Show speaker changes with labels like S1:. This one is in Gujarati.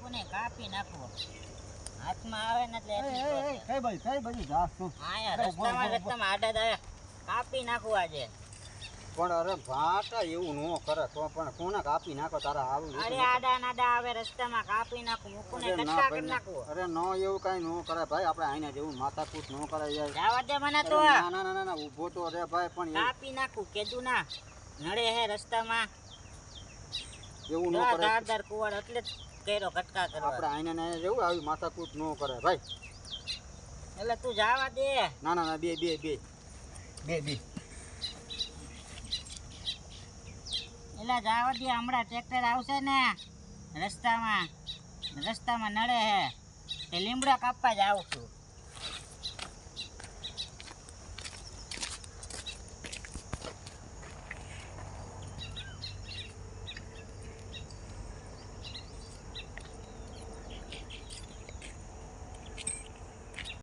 S1: મુકને કાપી નાખવો હાથમાં આવે ને એટલે
S2: કઈ બાજુ જાસ તું
S1: આયા રસ્તામાં આડા દાયા કાપી નાખવું આજે
S2: પણ અરે ભાટા એવું નો કરે તો પણ કોને કાપી નાખો તારા આવું
S1: અરે આડા નાડા આવે રસ્તામાં કાપી નાખું મુકને કટકા કરી નાખવો
S2: અરે નો એવું કઈ નો કરે ભાઈ આપણે આઈને જેવું માથાકૂટ નો કરે યાર
S1: જવા દે મને તો
S2: ના ઊભો તો રે ભાઈ પણ
S1: કાપી નાખું કેદું ના નડે હે રસ્તામાં
S2: એવું નો કરે
S1: ધારદાર કુવાડ એટલે જ કર્યો કટકા કરવા
S2: આપણે આઈને ને જેવું આવી માથાકૂટ નો કરે ભાઈ
S1: એટલે તું જવા દે
S2: ના બે
S1: એટલે જવા દે હમણાં ટ્રેક્ટર આવશે ને રસ્તામાં નડે હે તે લીમડા કાપવા જ આવું છું